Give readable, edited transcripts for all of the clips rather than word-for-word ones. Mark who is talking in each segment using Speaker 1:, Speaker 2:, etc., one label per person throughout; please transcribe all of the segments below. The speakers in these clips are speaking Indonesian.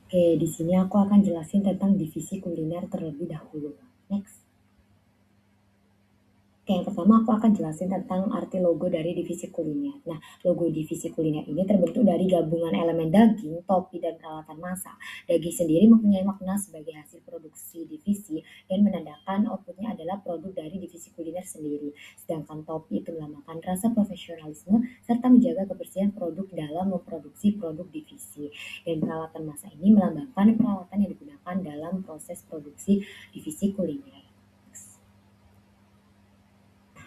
Speaker 1: Oke, di sini aku akan jelasin tentang divisi kuliner terlebih dahulu. Next. Oke, yang pertama aku akan jelasin tentang arti logo dari divisi kuliner. Nah, logo divisi kuliner ini terbentuk dari gabungan elemen daging, topi, dan peralatan masak. Daging sendiri mempunyai makna sebagai hasil produksi divisi dan menandakan outputnya adalah produk dari divisi kuliner sendiri. Sedangkan topi itu melambangkan rasa profesionalisme serta menjaga kebersihan produk dalam memproduksi produk divisi. Dan peralatan masak ini melambangkan peralatan yang digunakan dalam proses produksi divisi kuliner.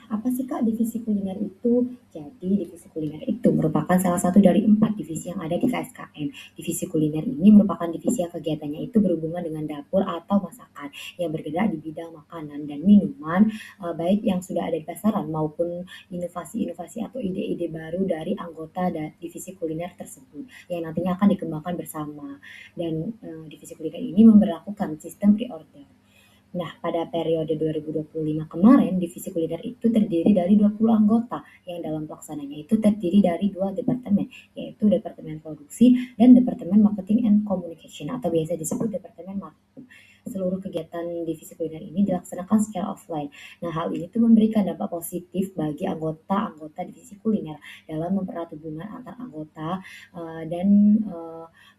Speaker 1: Apa sih Kak divisi kuliner itu? Jadi divisi kuliner itu merupakan salah satu dari 4 divisi yang ada di KSKM. Divisi kuliner ini merupakan divisi yang kegiatannya itu berhubungan dengan dapur atau masakan yang bergerak di bidang makanan dan minuman, baik yang sudah ada di pasaran maupun inovasi-inovasi atau ide-ide baru dari anggota divisi kuliner tersebut yang nantinya akan dikembangkan bersama. Dan divisi kuliner ini memberlakukan sistem pre-order. Nah, pada periode 2025 kemarin, divisi kuliner itu terdiri dari 20 anggota yang dalam pelaksananya itu terdiri dari 2 departemen, yaitu Departemen Produksi dan Departemen Marketing and Communication atau biasa disebut Departemen Markom. Seluruh kegiatan divisi kuliner ini dilaksanakan secara offline. Nah, hal ini tuh memberikan dampak positif bagi anggota-anggota divisi kuliner dalam mempererat hubungan antar anggota dan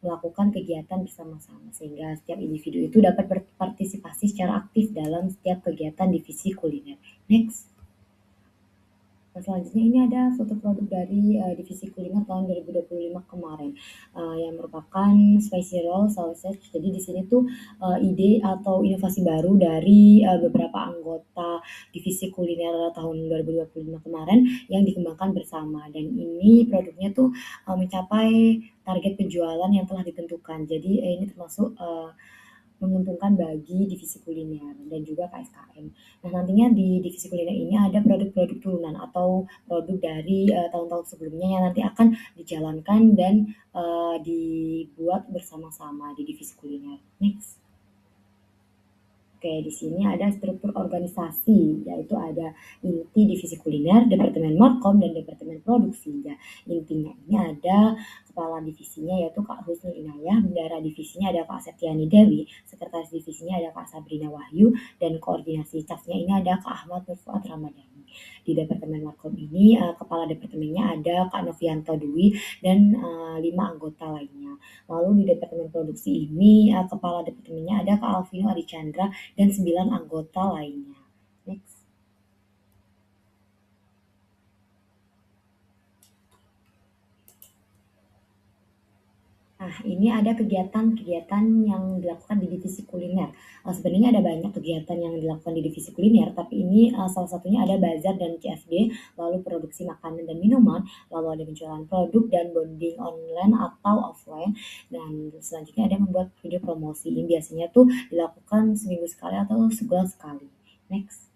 Speaker 1: melakukan kegiatan bersama-sama sehingga setiap individu itu dapat berpartisipasi secara aktif dalam setiap kegiatan divisi kuliner. Next. Nah, selanjutnya ini ada foto produk dari divisi kuliner tahun 2025 kemarin yang merupakan spicy roll sausage. Jadi di sini tuh ide atau inovasi baru dari beberapa anggota divisi kuliner tahun 2025 kemarin yang dikembangkan bersama dan ini produknya tuh mencapai target penjualan yang telah ditentukan. Jadi ini termasuk menguntungkan bagi divisi kuliner dan juga KSKM. Nah, nantinya di divisi kuliner ini ada produk-produk turunan atau produk dari tahun-tahun sebelumnya yang nanti akan dijalankan dan dibuat bersama-sama di divisi kuliner. Next. Oke, di sini ada struktur organisasi, yaitu ada inti divisi kuliner, departemen markom, dan departemen produksi. Ya, intinya ini ada kepala divisinya yaitu Kak Husnul Inayah, bendara divisinya ada Kak Septiani Dewi, sekretaris divisinya ada Kak Sabrina Wahyu, dan koordinasi stafnya ini ada Kak Ahmad Nurfuad Ramadhani. Di departemen markom ini kepala departemennya ada Kak Novianto Dwi dan 5 anggota lainnya. Lalu di departemen produksi ini kepala departemennya ada Kak Alvino Arichandra dan 9 anggota lainnya. Next. Nah, ini ada kegiatan-kegiatan yang dilakukan di divisi kuliner. Sebenarnya ada banyak kegiatan yang dilakukan di divisi kuliner, tapi ini salah satunya ada bazar dan CFD, lalu produksi makanan dan minuman, lalu ada penjualan produk dan bonding online atau offline, dan selanjutnya ada membuat video promosi. Ini biasanya tuh dilakukan seminggu sekali atau sebulan sekali. Next.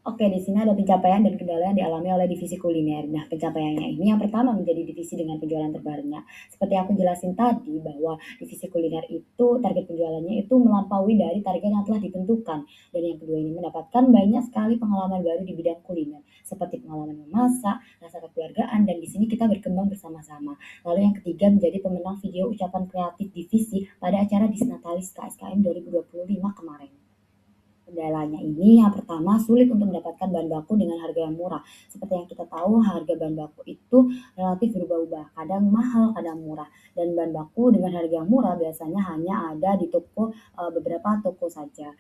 Speaker 1: Oke, di sini ada pencapaian dan kendala yang dialami oleh divisi kuliner. Nah, pencapaiannya ini yang pertama menjadi divisi dengan penjualan terbanyak. Seperti aku jelasin tadi bahwa divisi kuliner itu target penjualannya itu melampaui dari target yang telah ditentukan. Dan yang kedua ini mendapatkan banyak sekali pengalaman baru di bidang kuliner, seperti pengalaman memasak, rasa kekeluargaan, dan di sini kita berkembang bersama-sama. Lalu yang ketiga menjadi pemenang video ucapan kreatif divisi pada acara Disnatalis KSKM 2025 kemarin. Kendalanya ini yang pertama sulit untuk mendapatkan bahan baku dengan harga yang murah. Seperti yang kita tahu harga bahan baku itu relatif berubah-ubah, kadang mahal, kadang murah. Dan bahan baku dengan harga yang murah biasanya hanya ada di toko beberapa toko saja.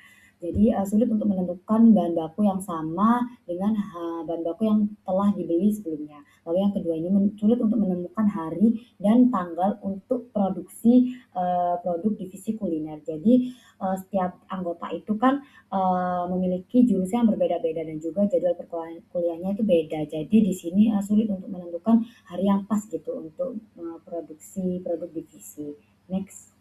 Speaker 1: Jadi sulit untuk menentukan bahan baku yang sama dengan bahan baku yang telah dibeli sebelumnya. Lalu yang kedua ini sulit untuk menemukan hari dan tanggal untuk produksi produk divisi kuliner. Jadi setiap anggota itu kan memiliki jurusan yang berbeda-beda dan juga jadwal perkuliahannya itu beda. Jadi di sini sulit untuk menentukan hari yang pas gitu untuk produksi produk divisi. Next.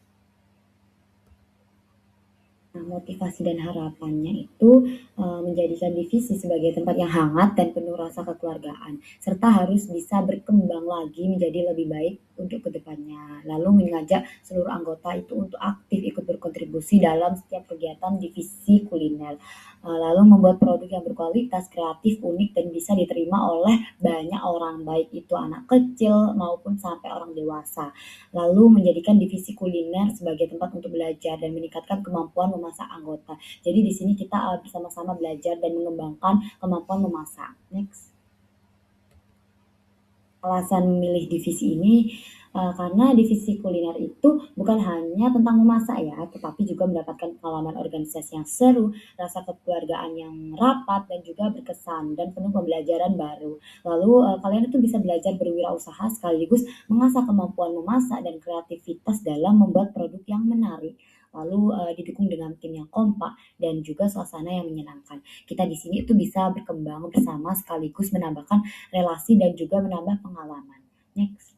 Speaker 1: Nah, motivasi dan harapannya itu menjadikan divisi sebagai tempat yang hangat dan penuh rasa kekeluargaan, serta harus bisa berkembang lagi menjadi lebih baik untuk kedepannya. Lalu mengajak seluruh anggota itu untuk aktif ikut berkontribusi dalam setiap kegiatan divisi kuliner. Lalu membuat produk yang berkualitas, kreatif, unik, dan bisa diterima oleh banyak orang, baik itu anak kecil maupun sampai orang dewasa. Lalu menjadikan divisi kuliner sebagai tempat untuk belajar dan meningkatkan kemampuan memasak anggota. Jadi di sini kita bersama-sama belajar dan mengembangkan kemampuan memasak. Next. Alasan memilih divisi ini karena divisi kuliner itu bukan hanya tentang memasak ya, tetapi juga mendapatkan pengalaman organisasi yang seru, rasa kekeluargaan yang rapat dan juga berkesan dan penuh pembelajaran baru. Lalu kalian itu bisa belajar berwirausaha sekaligus mengasah kemampuan memasak dan kreativitas dalam membuat produk yang menarik. Lalu didukung dengan tim yang kompak dan juga suasana yang menyenangkan. Kita di sini itu bisa berkembang bersama sekaligus menambahkan relasi dan juga menambah pengalaman. Next.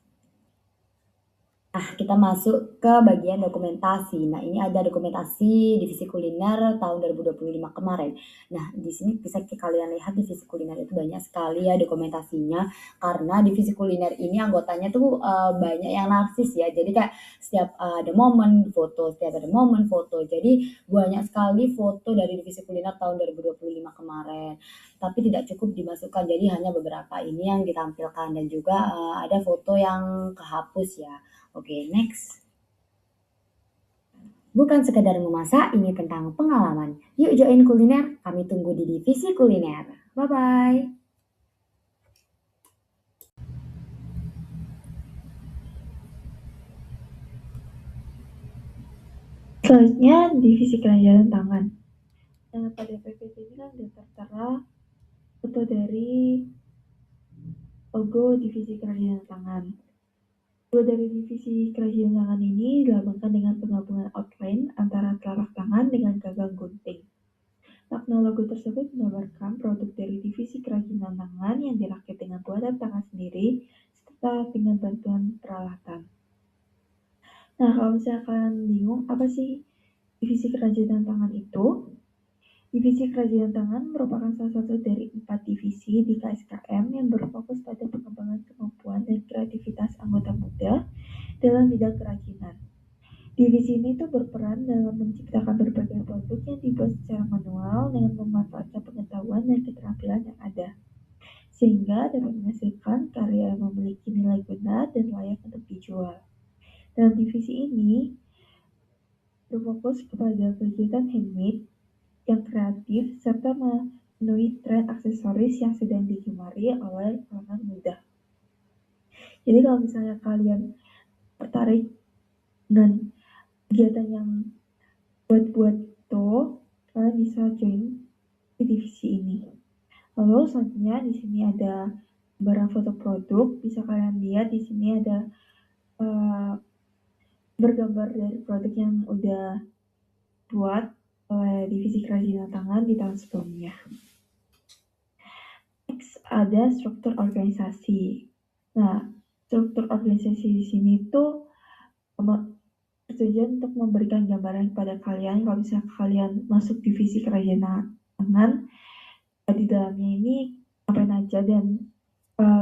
Speaker 1: Nah, kita masuk ke bagian dokumentasi. Nah, ini ada dokumentasi divisi kuliner tahun 2025 kemarin. Nah, di sini bisa kalian lihat divisi kuliner itu banyak sekali ya dokumentasinya, karena divisi kuliner ini anggotanya tuh banyak yang narsis ya. Jadi kayak setiap ada momen foto, setiap ada momen foto. Jadi banyak sekali foto dari divisi kuliner tahun 2025 kemarin. Tapi tidak cukup dimasukkan, jadi hanya beberapa ini yang ditampilkan dan juga ada foto yang kehapus ya. Oke, next. Bukan sekedar memasak, ini tentang pengalaman. Yuk join kuliner, kami tunggu di divisi kuliner. Bye-bye.
Speaker 2: Selanjutnya, divisi kerajinan tangan. Nah, pada PPT ini kan sudah tertera foto dari logo divisi kerajinan tangan. Logo dari divisi kerajinan tangan ini dilambangkan dengan penggabungan outline antara telapak tangan dengan gagang gunting. Makna logo tersebut menggambarkan produk dari divisi kerajinan tangan yang dirakit dengan buatan tangan sendiri serta dengan bantuan peralatan. Nah, kalau misalkan bingung apa sih divisi kerajinan tangan itu? Divisi kerajinan tangan merupakan salah satu dari 4 divisi di KSKM yang berfokus pada pengembangan kemampuan dan kreativitas anggota muda dalam bidang kerajinan. Divisi ini tuh berperan dalam menciptakan berbagai produk yang dibuat secara manual dengan memanfaatkan pengetahuan dan keterampilan yang ada, sehingga dapat menghasilkan karya yang memiliki nilai guna dan layak untuk dijual. Dalam divisi ini berfokus kepada kegiatan handmade yang kreatif serta memenuhi tren aksesoris yang sedang digemari oleh kalangan muda. Jadi kalau misalnya kalian tertarik dengan kegiatan yang buat-buat itu, kalian bisa join di divisi ini. Lalu selanjutnya di sini ada gambaran foto produk, bisa kalian lihat di sini ada bergambar dari produk yang udah buat oleh divisi kerajinan tangan di tahun sebelumnya. Next ada struktur organisasi. Nah, struktur organisasi di sini tuh bertujuan untuk memberikan gambaran kepada kalian kalau misalnya kalian masuk divisi kerajinan tangan, di dalamnya ini apa aja dan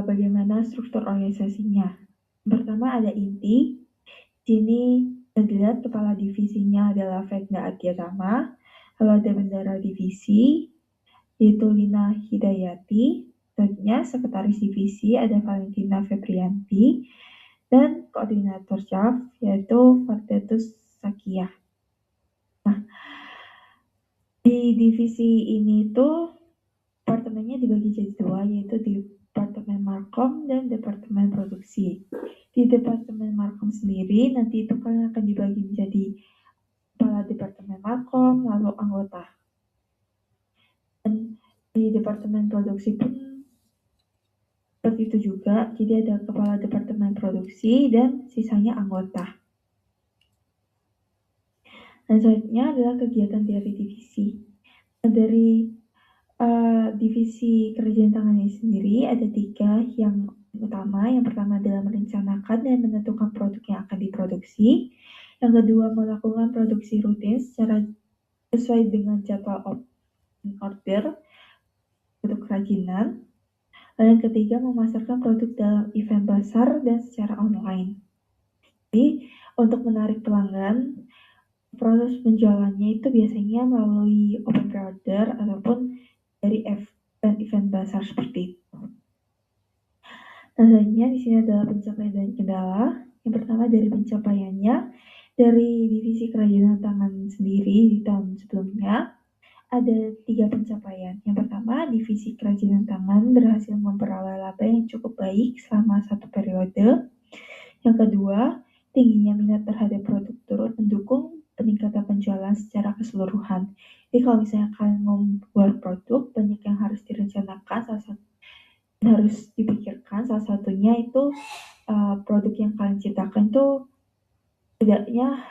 Speaker 2: bagaimana struktur organisasinya. Pertama ada inti. Sini terlihat kepala divisinya adalah Venda Agyatama, lalu ada bendara divisi yaitu Lina Hidayati, selanjutnya sekretaris divisi ada Valentina Febrianti, dan koordinator staff yaitu Fardatus Sakiyah. Nah, di divisi ini tuh departemennya dibagi jadi dua, yaitu Departemen Markom dan Departemen Produksi. Di Departemen Markom sendiri nanti itu kalian akan dibagi menjadi kepala Departemen Markom, lalu anggota. Dan di Departemen Produksi pun seperti itu juga, jadi ada kepala Departemen Produksi dan sisanya anggota. Dan selanjutnya adalah kegiatan dari divisi. Nah, dari divisi kerajinan tangan ini sendiri ada 3 yang utama. Yang pertama adalah merencanakan dan menentukan produk yang akan diproduksi. Yang kedua, melakukan produksi rutin secara sesuai dengan jadwal order produk kerajinan. Lalu yang ketiga, memasarkan produk dalam event besar dan secara online. Jadi, untuk menarik pelanggan, proses penjualannya itu biasanya melalui open pre-order ataupun dari event-event besar seperti itu. Nah, selanjutnya di sini adalah pencapaian dan kendala. Yang pertama dari pencapaiannya, dari divisi kerajinan tangan sendiri di tahun sebelumnya, ada 3 pencapaian. Yang pertama, divisi kerajinan tangan berhasil memperoleh laba yang cukup baik selama 1 periode. Yang kedua, tingginya minat terhadap produk turut mendukung peningkatan penjualan secara keseluruhan. Jadi kalau misalnya kalian membuat produk, banyak yang harus direncanakan, harus dipikirkan. Salah satunya itu produk yang kalian ciptakan itu setidaknya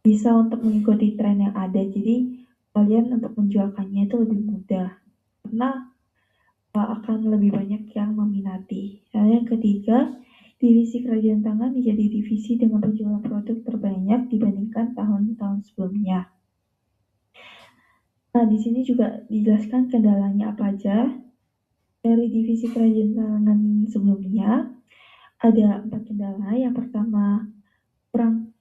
Speaker 2: bisa untuk mengikuti tren yang ada. Jadi kalian untuk menjualkannya itu lebih mudah karena akan lebih banyak yang meminati. Lalu yang ketiga, divisi kerajinan tangan menjadi divisi dengan penjualan produk terbanyak dibandingkan tahun-tahun sebelumnya. Nah, di sini juga dijelaskan kendalanya apa aja. Dari divisi kerajinan tangan sebelumnya, ada 4 kendala. Yang pertama, kurang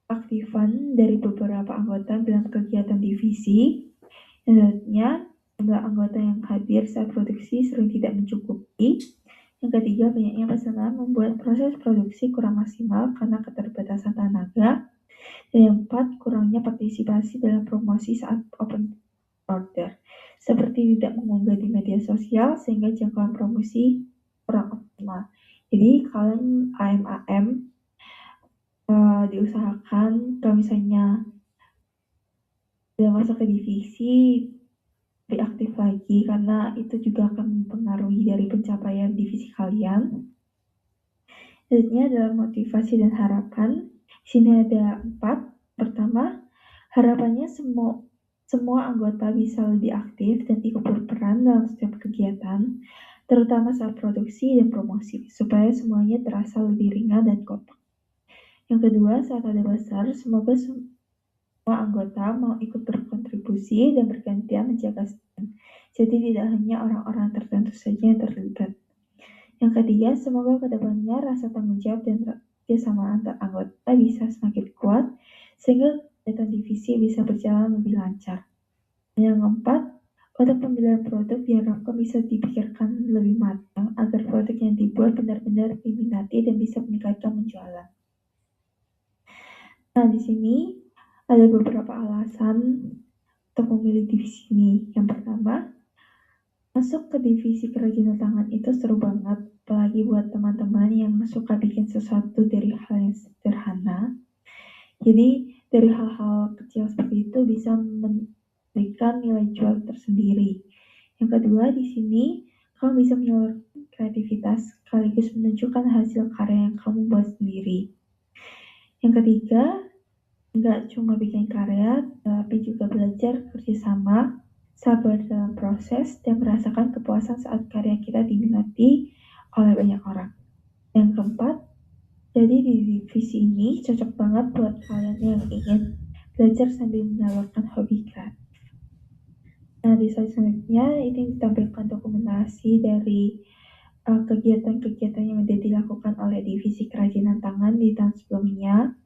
Speaker 2: aktifan dari beberapa anggota dalam kegiatan divisi. Selanjutnya, jumlah anggota yang hadir saat produksi sering tidak mencukupi. Yang ketiga, banyaknya pesanan membuat proses produksi kurang maksimal karena keterbatasan tenaga. Dan yang keempat, kurangnya partisipasi dalam promosi saat open order, seperti tidak mengunggah di media sosial sehingga jangkauan promosi kurang optimal. Jadi kalian AM diusahakan kalau misalnya udah masuk ke divisi lebih aktif lagi karena itu juga akan mempengaruhi dari pencapaian divisi kalian. Selanjutnya adalah motivasi dan harapan. Di sini ada 4. Pertama, harapannya semua anggota bisa lebih aktif dan ikut berperan dalam setiap kegiatan, terutama saat produksi dan promosi, supaya semuanya terasa lebih ringan dan kompak. Yang kedua, saat ada besar, semoga semua anggota mau ikut berkontribusi dan bergantian menjaga stand. Jadi tidak hanya orang-orang tertentu saja yang terlibat. Yang ketiga, semoga kedepannya rasa tanggung jawab dan kerjasama antar anggota bisa semakin kuat, sehingga kegiatan divisi bisa berjalan lebih lancar. Dan yang keempat, untuk pemilihan produk diharapkan bisa dipikirkan lebih matang agar produk yang dibuat benar-benar diminati dan bisa meningkatkan penjualan. Nah, di sini ada beberapa alasan untuk memilih divisi ini. Yang pertama, masuk ke divisi kerajinan tangan itu seru banget, apalagi buat teman-teman yang suka bikin sesuatu dari hal yang sederhana. Jadi dari hal-hal kecil seperti itu bisa memberikan nilai jual tersendiri. Yang kedua, di sini kamu bisa menyalurkan kreativitas sekaligus menunjukkan hasil karya yang kamu buat sendiri. Yang ketiga, nggak cuma bikin karya, tapi juga belajar kerjasama, sabar dalam proses, dan merasakan kepuasan saat karya kita diminati oleh banyak orang. Yang keempat, jadi di divisi ini cocok banget buat kalian yang ingin belajar sambil menyalurkan hobi kreatif. Nah, di slide selanjutnya ini ditampilkan dokumentasi dari kegiatan-kegiatan yang sudah dilakukan oleh divisi kerajinan tangan di tahun sebelumnya.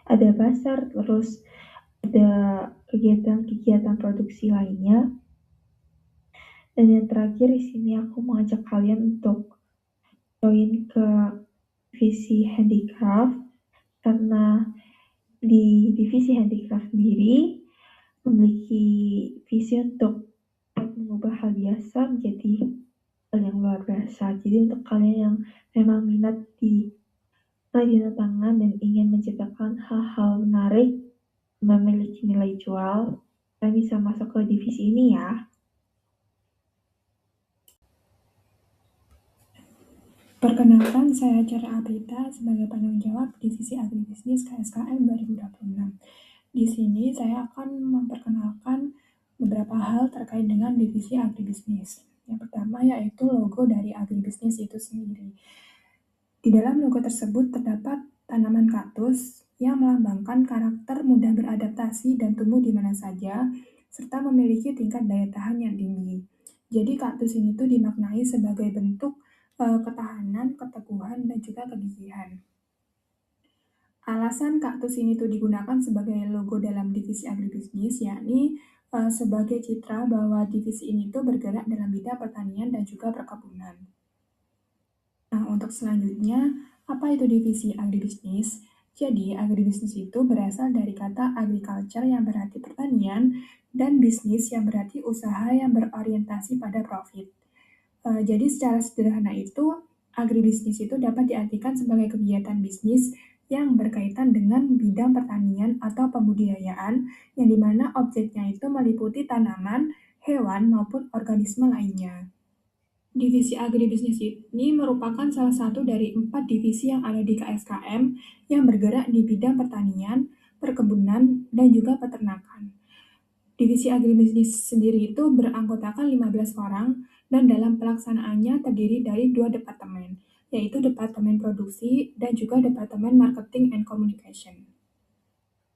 Speaker 2: Ada pasar, terus ada kegiatan-kegiatan produksi lainnya. Dan yang terakhir di sini aku mengajak kalian untuk join ke divisi handicraft karena di divisi handicraft sendiri memiliki visi untuk mengubah hal biasa menjadi hal yang luar biasa. Jadi untuk kalian yang memang minat di kerajinan tangan dan ingin menciptakan hal-hal menarik, memiliki nilai jual, kalian bisa masuk ke divisi ini ya.
Speaker 3: Perkenalkan, saya Cara Aprita sebagai penanggung jawab Divisi Agribisnis KSKM 2026. Di sini saya akan memperkenalkan beberapa hal terkait dengan Divisi Agribisnis. Yang pertama yaitu logo dari agribisnis itu sendiri. Di dalam logo tersebut terdapat tanaman kaktus yang melambangkan karakter mudah beradaptasi dan tumbuh di mana saja, serta memiliki tingkat daya tahan yang tinggi. Jadi kaktus ini tuh dimaknai sebagai bentuk ketahanan, keteguhan, dan juga kegigihan. Alasan kaktus ini tuh digunakan sebagai logo dalam divisi agribisnis, yakni sebagai citra bahwa divisi ini tuh bergerak dalam bidang pertanian dan juga perkebunan. Nah, untuk selanjutnya, apa itu divisi agribisnis? Jadi, agribisnis itu berasal dari kata agriculture yang berarti pertanian dan bisnis yang berarti usaha yang berorientasi pada profit. Jadi secara sederhana itu, agribisnis itu dapat diartikan sebagai kegiatan bisnis yang berkaitan dengan bidang pertanian atau pembudidayaan, yang dimana objeknya itu meliputi tanaman, hewan, maupun organisme lainnya. Divisi agribisnis ini merupakan salah satu dari 4 divisi yang ada di KSKM yang bergerak di bidang pertanian, perkebunan, dan juga peternakan. Divisi agribisnis sendiri itu beranggotakan 15 orang dan dalam pelaksanaannya terdiri dari 2 departemen, yaitu Departemen Produksi dan juga Departemen Marketing and Communication.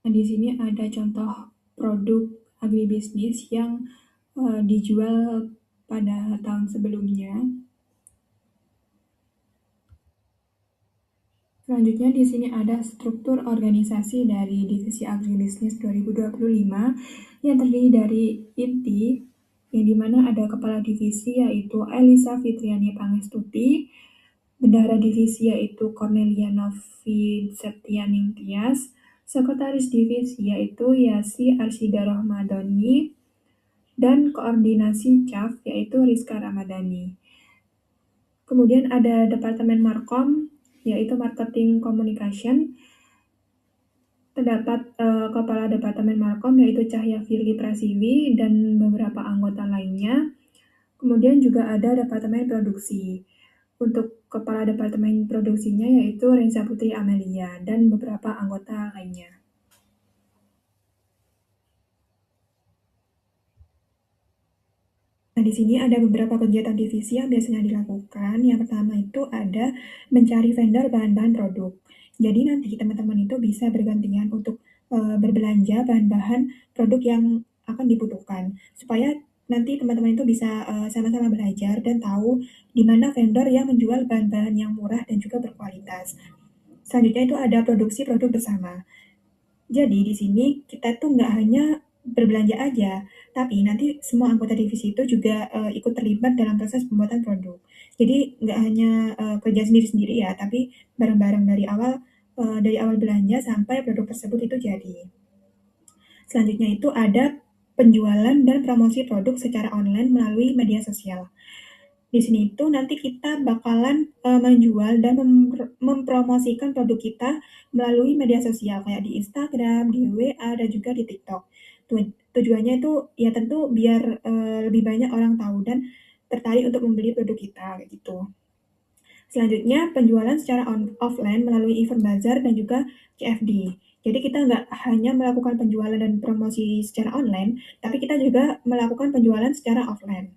Speaker 3: Nah, di sini ada contoh produk agribisnis yang dijual pada tahun sebelumnya. Selanjutnya di sini ada struktur organisasi dari Divisi Agribisnis 2025 yang terdiri dari inti, yang dimana ada kepala divisi yaitu Elisa Fitriani Pangestuti, bendahara divisi yaitu Cornelia Novi Septianingtyas, sekretaris divisi yaitu Yasi Arsyida Rohmadoni, dan koordinasi CAF yaitu Rizka Ramadhani. Kemudian ada Departemen Markom, yaitu Marketing Communication. Terdapat Kepala Departemen Markom yaitu Cahya Firly Prasiwi dan beberapa anggota lainnya. Kemudian juga ada Departemen Produksi. Untuk Kepala Departemen Produksinya yaitu Renza Putri Amelia dan beberapa anggota lainnya. Nah, di sini ada beberapa kegiatan divisi yang biasanya dilakukan. Yang pertama itu ada mencari vendor bahan-bahan produk. Jadi nanti teman-teman itu bisa bergantian untuk berbelanja bahan-bahan produk yang akan dibutuhkan. Supaya nanti teman-teman itu bisa sama-sama belajar dan tahu di mana vendor yang menjual bahan-bahan yang murah dan juga berkualitas. Selanjutnya itu ada produksi produk bersama. Jadi di sini kita tuh nggak hanya berbelanja aja, tapi nanti semua anggota divisi itu juga ikut terlibat dalam proses pembuatan produk. Jadi nggak hanya kerja sendiri-sendiri ya, tapi bareng-bareng dari awal belanja sampai produk tersebut itu jadi. Selanjutnya itu ada penjualan dan promosi produk secara online melalui media sosial. Di sini itu nanti kita bakalan menjual dan mempromosikan produk kita melalui media sosial kayak di Instagram, di WA, dan juga di TikTok. Tujuannya itu ya tentu biar lebih banyak orang tahu dan tertarik untuk membeli produk kita kayak gitu. Selanjutnya penjualan secara offline melalui event bazar dan juga CFD. Jadi kita nggak hanya melakukan penjualan dan promosi secara online, tapi kita juga melakukan penjualan secara offline.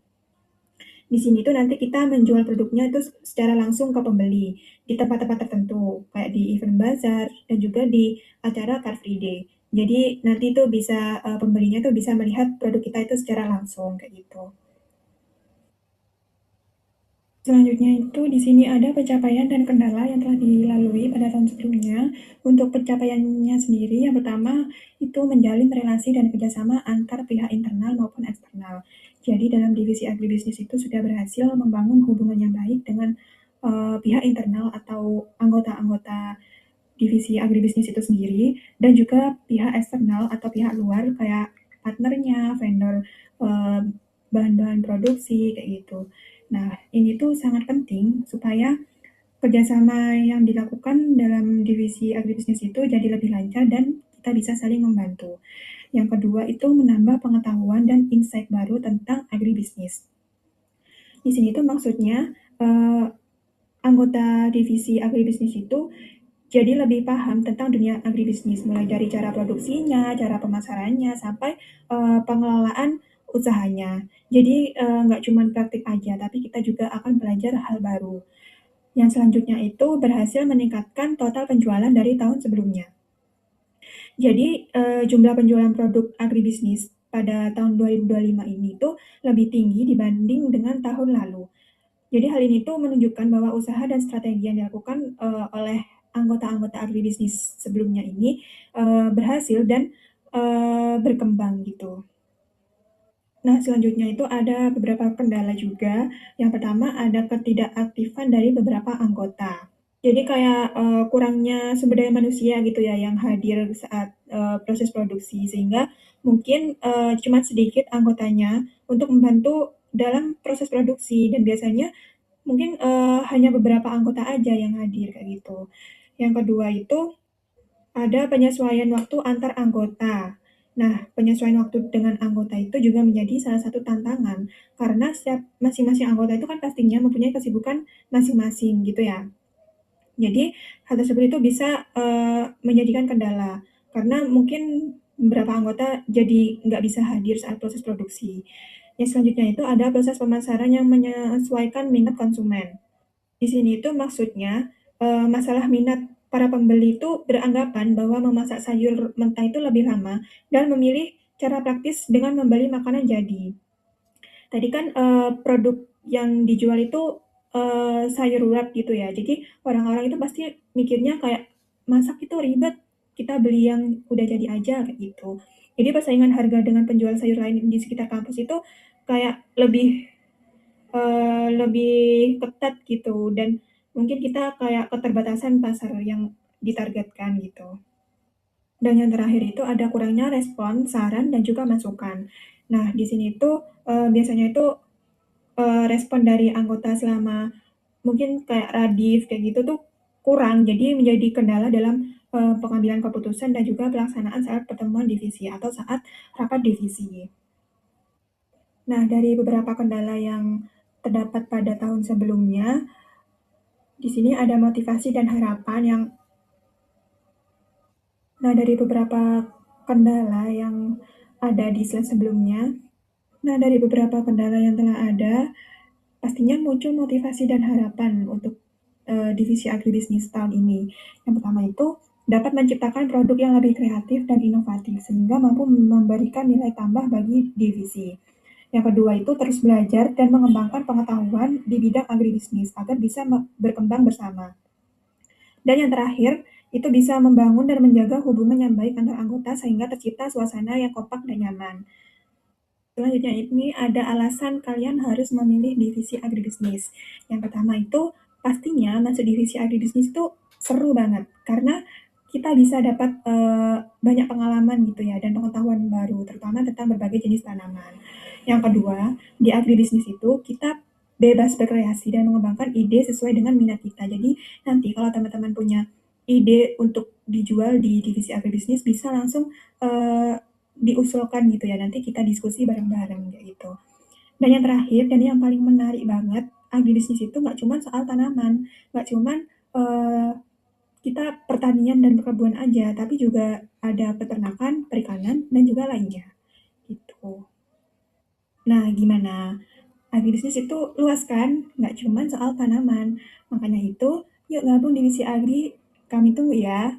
Speaker 3: Di sini tuh nanti kita menjual produknya itu secara langsung ke pembeli di tempat-tempat tertentu, kayak di event bazar dan juga di acara Car Free Day. Jadi nanti itu bisa pembelinya tuh bisa melihat produk kita itu secara langsung kayak gitu. Selanjutnya itu di sini ada pencapaian dan kendala yang telah dilalui pada tahun sebelumnya. Untuk pencapaiannya sendiri, yang pertama itu menjalin relasi dan kerjasama antar pihak internal maupun eksternal. Jadi dalam divisi agribisnis itu sudah berhasil membangun hubungan yang baik dengan pihak internal atau anggota-anggota divisi agribisnis itu sendiri, dan juga pihak eksternal atau pihak luar kayak partnernya, vendor bahan-bahan produksi kayak gitu. Nah, ini tuh sangat penting supaya kerjasama yang dilakukan dalam divisi agribisnis itu jadi lebih lancar dan kita bisa saling membantu. Yang kedua itu menambah pengetahuan dan insight baru tentang agribisnis. Di sini tuh maksudnya anggota divisi agribisnis itu jadi lebih paham tentang dunia agribisnis, mulai dari cara produksinya, cara pemasarannya, sampai pengelolaan usahanya. Jadi nggak cuma praktik aja, tapi kita juga akan belajar hal baru. Yang selanjutnya itu berhasil meningkatkan total penjualan dari tahun sebelumnya. Jadi jumlah penjualan produk agribisnis pada tahun 2025 ini tuh lebih tinggi dibanding dengan tahun lalu. Jadi hal ini tuh menunjukkan bahwa usaha dan strategi yang dilakukan oleh anggota-anggota agribisnis sebelumnya ini berhasil dan berkembang gitu. Nah, selanjutnya itu ada beberapa kendala juga. Yang pertama ada ketidakaktifan dari beberapa anggota. Jadi kayak kurangnya sumber daya manusia gitu ya yang hadir saat proses produksi, sehingga mungkin cuma sedikit anggotanya untuk membantu dalam proses produksi, dan biasanya mungkin hanya beberapa anggota aja yang hadir kayak gitu. Yang kedua itu ada penyesuaian waktu antar anggota. Nah, penyesuaian waktu dengan anggota itu juga menjadi salah satu tantangan, karena setiap masing-masing anggota itu kan pastinya mempunyai kesibukan masing-masing gitu ya. Jadi hal tersebut itu bisa menjadikan kendala, karena mungkin beberapa anggota jadi nggak bisa hadir saat proses produksi. Yang selanjutnya itu ada proses pemasaran yang menyesuaikan minat konsumen. Di sini itu maksudnya masalah minat para pembeli itu beranggapan bahwa memasak sayur mentah itu lebih lama dan memilih cara praktis dengan membeli makanan jadi. Tadi kan produk yang dijual itu sayur wrap gitu ya. Jadi orang-orang itu pasti mikirnya kayak masak itu ribet, kita beli yang udah jadi aja kayak gitu. Jadi persaingan harga dengan penjual sayur lain di sekitar kampus itu kayak lebih ketat gitu, dan mungkin kita kayak keterbatasan pasar yang ditargetkan gitu. Dan yang terakhir itu ada kurangnya respon, saran, dan juga masukan. Nah, di sini tuh biasanya itu respon dari anggota selama mungkin kayak radif kayak gitu tuh kurang, jadi menjadi kendala dalam pengambilan keputusan dan juga pelaksanaan saat pertemuan divisi atau saat rapat divisi. Nah, dari beberapa kendala yang terdapat pada tahun sebelumnya, di sini ada motivasi dan harapan yang dari beberapa kendala yang ada di slide sebelumnya. Nah, dari beberapa kendala yang telah ada, pastinya muncul motivasi dan harapan untuk divisi agribisnis tahun ini. Yang pertama itu dapat menciptakan produk yang lebih kreatif dan inovatif sehingga mampu memberikan nilai tambah bagi divisi. Yang kedua itu terus belajar dan mengembangkan pengetahuan di bidang agribisnis agar bisa berkembang bersama. Dan yang terakhir, itu bisa membangun dan menjaga hubungan yang baik antar anggota sehingga tercipta suasana yang kompak dan nyaman. Selanjutnya ini ada alasan kalian harus memilih divisi agribisnis. Yang pertama itu pastinya masuk divisi agribisnis itu seru banget karena kita bisa dapat banyak pengalaman gitu ya dan pengetahuan baru, terutama tentang berbagai jenis tanaman. Yang kedua, di agribisnis itu kita bebas berkreasi dan mengembangkan ide sesuai dengan minat kita. Jadi nanti kalau teman-teman punya ide untuk dijual di divisi agribisnis bisa langsung diusulkan gitu ya, nanti kita diskusi bareng-bareng kayak gitu. Dan yang terakhir dan yang paling menarik banget, agribisnis itu nggak cuma soal tanaman, nggak cuma kita pertanian dan perkebunan aja, tapi juga ada peternakan, perikanan, dan juga lainnya gitu. Nah, gimana? Agribisnis itu luas kan? Nggak cuma soal tanaman. Makanya itu, yuk gabung divisi agri, kami tunggu ya.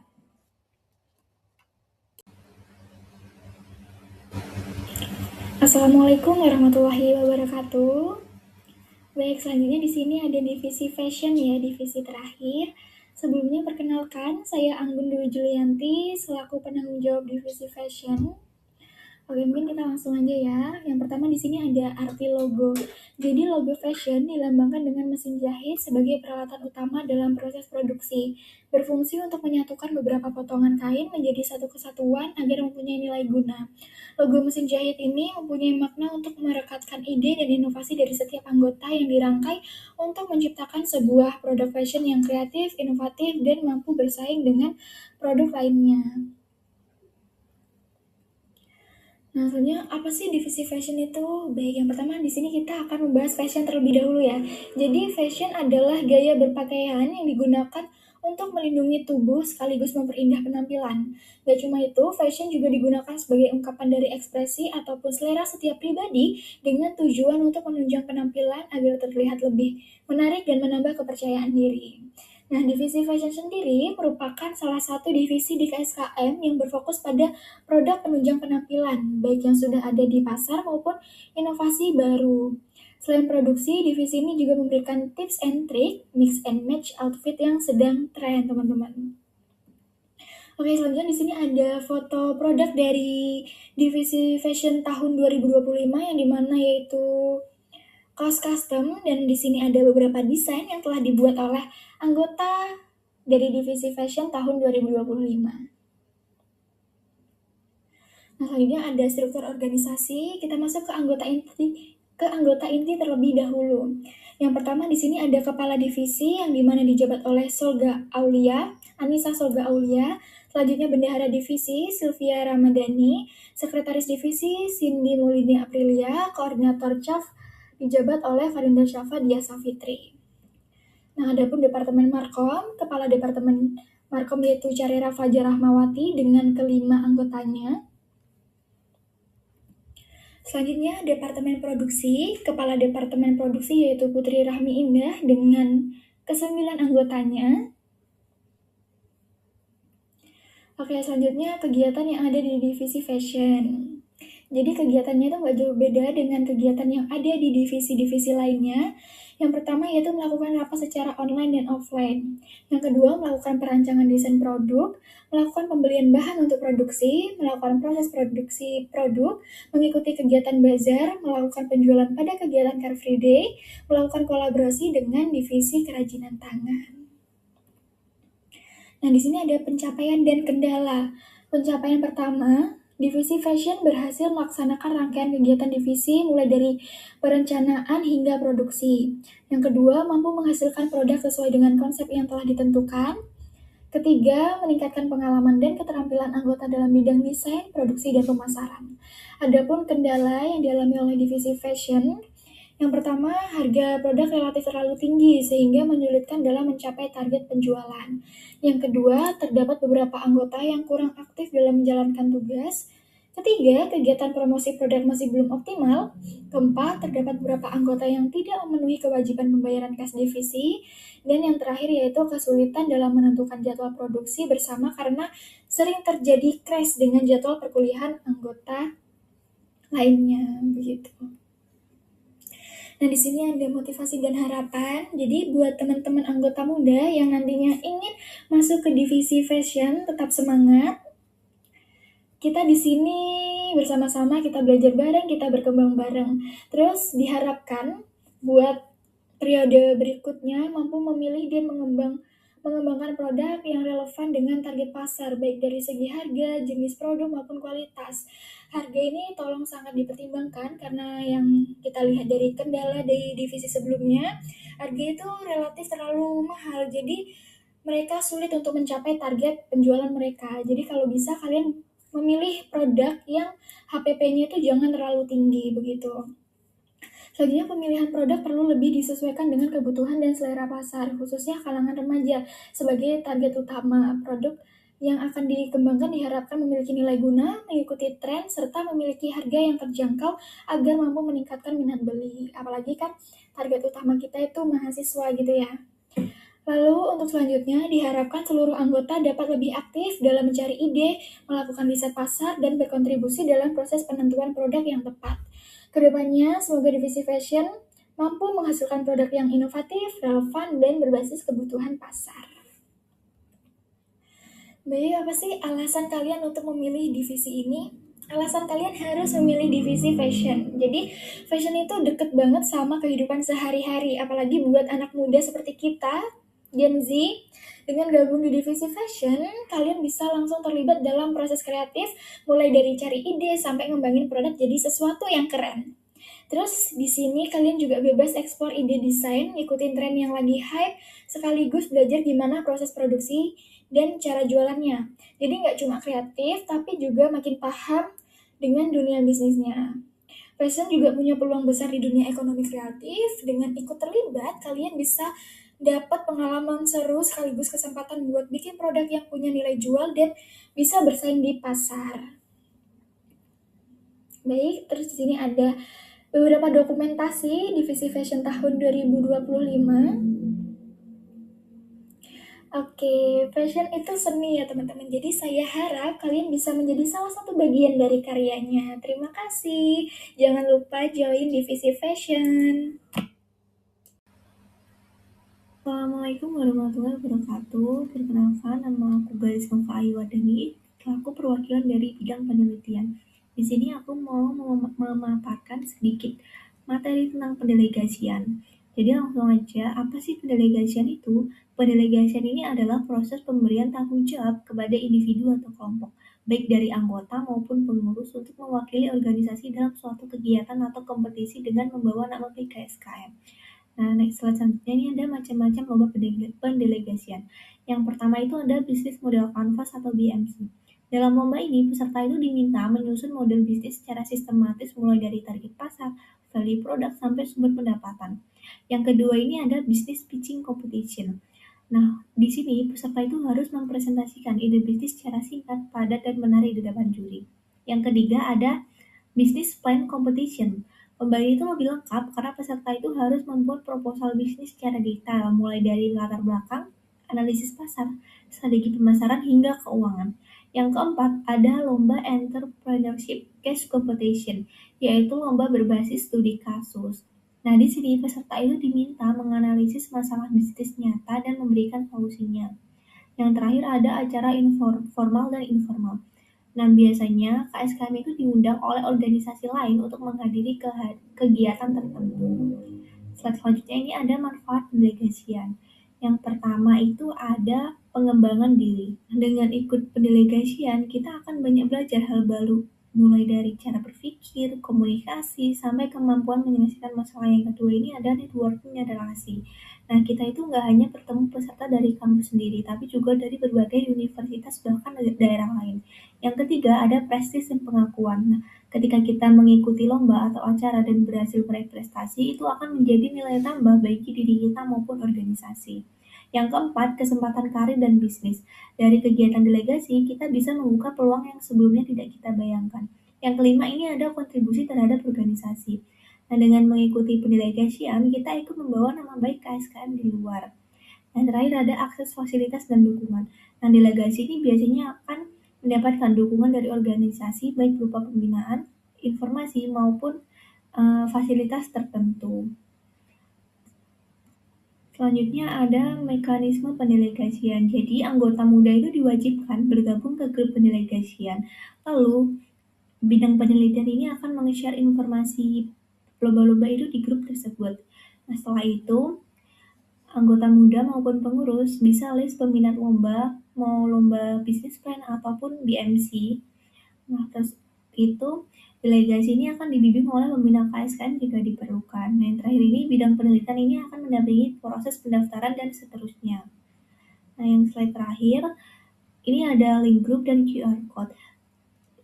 Speaker 4: Assalamualaikum warahmatullahi wabarakatuh. Baik, selanjutnya di sini ada divisi fashion ya, divisi terakhir. Sebelumnya perkenalkan, saya Anggun Dwi Julianti selaku penanggung jawab divisi fashion. Oke, mungkin kita langsung aja ya. Yang pertama di sini ada arti logo. Jadi logo fashion dilambangkan dengan mesin jahit sebagai peralatan utama dalam proses produksi. Berfungsi untuk menyatukan beberapa potongan kain menjadi satu kesatuan agar mempunyai nilai guna. Logo mesin jahit ini mempunyai makna untuk merekatkan ide dan inovasi dari setiap anggota yang dirangkai untuk menciptakan sebuah produk fashion yang kreatif, inovatif, dan mampu bersaing dengan produk lainnya. Nah, sebenarnya apa sih divisi fashion itu? Baik, yang pertama di sini kita akan membahas fashion terlebih dahulu ya. Jadi fashion adalah gaya berpakaian yang digunakan untuk melindungi tubuh sekaligus memperindah penampilan. Gak cuma itu, fashion juga digunakan sebagai ungkapan dari ekspresi ataupun selera setiap pribadi dengan tujuan untuk menunjang penampilan agar terlihat lebih menarik dan menambah kepercayaan diri. Nah, divisi fashion sendiri merupakan salah satu divisi di KSKM yang berfokus pada produk penunjang penampilan, baik yang sudah ada di pasar maupun inovasi baru. Selain produksi, divisi ini juga memberikan tips and trick, mix and match outfit yang sedang tren, teman-teman. Oke, selanjutnya di sini ada foto produk dari divisi fashion tahun 2025 yang dimana yaitu kaos custom, dan di sini ada beberapa desain yang telah dibuat oleh anggota dari divisi fashion tahun 2025. Nah, selanjutnya ada struktur organisasi. Kita masuk ke anggota inti terlebih dahulu. Yang pertama di sini ada kepala divisi yang dimana dijabat oleh Anissa Solga Aulia. Selanjutnya bendahara divisi Sylvia Ramadhani, sekretaris divisi Cindy Molini Aprilia, koordinator CAF dijabat oleh Farinda Syafa Dia Safitri. Nah, adapun Departemen Markom, kepala Departemen Markom yaitu Carera Fajar Rahmawati dengan kelima anggotanya. Selanjutnya Departemen Produksi, kepala Departemen Produksi yaitu Putri Rahmi Indah dengan ke-9 anggotanya. Oke, selanjutnya kegiatan yang ada di divisi fashion. Jadi kegiatannya itu nggak jauh beda dengan kegiatan yang ada di divisi-divisi lainnya. Yang pertama yaitu melakukan rapat secara online dan offline. Yang kedua, melakukan perancangan desain produk, melakukan pembelian bahan untuk produksi, melakukan proses produksi produk, mengikuti kegiatan bazar, melakukan penjualan pada kegiatan Car Free Day, melakukan kolaborasi dengan divisi kerajinan tangan. Nah, di sini ada pencapaian dan kendala. Pencapaian pertama, divisi fashion berhasil melaksanakan rangkaian kegiatan divisi mulai dari perencanaan hingga produksi. Yang kedua, mampu menghasilkan produk sesuai dengan konsep yang telah ditentukan. Ketiga, meningkatkan pengalaman dan keterampilan anggota dalam bidang desain, produksi, dan pemasaran. Adapun kendala yang dialami oleh divisi fashion, yang pertama, harga produk relatif terlalu tinggi sehingga menyulitkan dalam mencapai target penjualan. Yang kedua, terdapat beberapa anggota yang kurang aktif dalam menjalankan tugas. Ketiga, kegiatan promosi produk masih belum optimal. Keempat, terdapat beberapa anggota yang tidak memenuhi kewajiban pembayaran kas divisi. Dan yang terakhir yaitu kesulitan dalam menentukan jadwal produksi bersama karena sering terjadi crash dengan jadwal perkuliahan anggota lainnya, begitu. Nah, di sini ada motivasi dan harapan. Jadi, buat teman-teman anggota muda yang nantinya ingin masuk ke divisi fashion, tetap semangat. Kita di sini bersama-sama, kita belajar bareng, kita berkembang bareng. Terus diharapkan buat periode berikutnya mampu memilih dan mengembangkan produk yang relevan dengan target pasar, baik dari segi harga, jenis produk, maupun kualitas. Harga ini tolong sangat dipertimbangkan karena yang kita lihat dari kendala dari divisi sebelumnya, harga itu relatif terlalu mahal, jadi mereka sulit untuk mencapai target penjualan mereka. Jadi kalau bisa kalian memilih produk yang HPP-nya itu jangan terlalu tinggi, begitu. Selanjutnya, pemilihan produk perlu lebih disesuaikan dengan kebutuhan dan selera pasar, khususnya kalangan remaja. Sebagai target utama, produk yang akan dikembangkan diharapkan memiliki nilai guna, mengikuti tren, serta memiliki harga yang terjangkau agar mampu meningkatkan minat beli. Apalagi kan target utama kita itu mahasiswa gitu ya. Lalu untuk selanjutnya, diharapkan seluruh anggota dapat lebih aktif dalam mencari ide, melakukan riset pasar, dan berkontribusi dalam proses penentuan produk yang tepat. Kedepannya, semoga divisi fashion mampu menghasilkan produk yang inovatif, relevan, dan berbasis kebutuhan pasar. Baik, apa sih alasan kalian untuk memilih divisi ini? Alasan kalian harus memilih divisi fashion. Jadi, fashion itu deket banget sama kehidupan sehari-hari, apalagi buat anak muda seperti kita, Gen Z. Dengan gabung di divisi fashion, kalian bisa langsung terlibat dalam proses kreatif, mulai dari cari ide sampai ngembangin produk jadi sesuatu yang keren. Terus di sini kalian juga bebas eksplor ide desain, ikutin tren yang lagi hype, sekaligus belajar gimana proses produksi dan cara jualannya. Jadi nggak cuma kreatif, tapi juga makin paham dengan dunia bisnisnya. Fashion juga punya peluang besar di dunia ekonomi kreatif. Dengan ikut terlibat, kalian bisa dapat pengalaman seru sekaligus kesempatan buat bikin produk yang punya nilai jual dan bisa bersaing di pasar. Baik, terus di sini ada beberapa dokumentasi divisi fashion tahun 2025. Oke, fashion itu seni ya teman-teman. Jadi saya harap kalian bisa menjadi salah satu bagian dari karyanya. Terima kasih. Jangan lupa join divisi fashion.
Speaker 2: Assalamualaikum warahmatullahi wabarakatuh. Perkenalkan, nama aku Garis Nova Ayu Wadani, selaku perwakilan dari bidang penelitian. Di sini aku mau memaparkan sedikit materi tentang pendelegasian. Jadi langsung aja, apa sih pendelegasian itu? Pendelegasian ini adalah proses pemberian tanggung jawab kepada individu atau kelompok, baik dari anggota maupun pengurus untuk mewakili organisasi dalam suatu kegiatan atau kompetisi dengan membawa nama baik KSKM. Nah, next slide selanjutnya ini ada macam-macam lomba pendelegasian. Yang pertama itu ada bisnis model canvas atau BMC. Dalam lomba ini, peserta itu diminta menyusun model bisnis secara sistematis mulai dari target pasar, value produk, sampai sumber pendapatan. Yang kedua ini ada bisnis pitching competition. Nah, di sini peserta itu harus mempresentasikan ide bisnis secara singkat, padat, dan menarik di depan juri. Yang ketiga ada Business Plan Competition. Lomba ini itu lebih lengkap karena peserta itu harus membuat proposal bisnis secara detail, mulai dari latar belakang, analisis pasar, strategi pemasaran, hingga keuangan. Yang keempat, ada lomba Entrepreneurship Case Competition, yaitu lomba berbasis studi kasus. Nah, di sini peserta itu diminta menganalisis masalah bisnis nyata dan memberikan solusinya. Yang terakhir ada acara formal dan informal. Nah, biasanya KSKM itu diundang oleh organisasi lain untuk menghadiri kegiatan tertentu. Slide selanjutnya ini ada manfaat pendelegasian. Yang pertama itu ada pengembangan diri. Dengan ikut pendelegasian, kita akan banyak belajar hal baru, mulai dari cara berpikir, komunikasi, sampai kemampuan menyelesaikan masalah. Yang kedua ini ada networking dan relasi. Nah, kita itu nggak hanya bertemu peserta dari kampus sendiri, tapi juga dari berbagai universitas bahkan dari daerah lain. Yang ketiga ada prestis dan pengakuan. Nah, ketika kita mengikuti lomba atau acara dan berhasil meraih prestasi, itu akan menjadi nilai tambah bagi diri kita maupun organisasi. Yang keempat, kesempatan karir dan bisnis. Dari kegiatan delegasi, kita bisa membuka peluang yang sebelumnya tidak kita bayangkan. Yang kelima, ini ada kontribusi terhadap organisasi. Nah, dengan mengikuti pendelegasian, kita ikut membawa nama baik KSKM di luar. Yang terakhir ada akses fasilitas dan dukungan. Nah, delegasi ini biasanya akan mendapatkan dukungan dari organisasi baik berupa pembinaan, informasi maupun fasilitas tertentu. Selanjutnya ada mekanisme pendelegasian. Jadi anggota muda itu diwajibkan bergabung ke grup pendelegasian. Lalu bidang penelitian ini akan meng-share informasi lomba-lomba itu di grup tersebut. Nah, setelah itu anggota muda maupun pengurus bisa list peminat lomba, mau lomba bisnis plan ataupun BMC. Nah, terus itu delegasi ini akan dibimbing oleh pembina KSKM jika diperlukan. Nah, yang terakhir ini bidang penelitian ini akan mendampingi proses pendaftaran dan seterusnya. Nah, yang slide terakhir ini ada link grup dan QR code.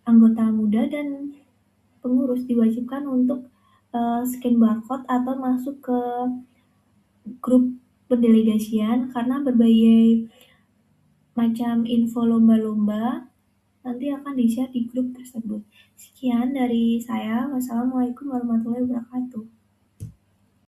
Speaker 2: Anggota muda dan pengurus diwajibkan untuk scan barcode atau masuk ke grup pendelegasian karena berbagai macam info lomba-lomba nanti akan di-share di grup tersebut. Sekian dari saya. Wassalamualaikum warahmatullahi wabarakatuh.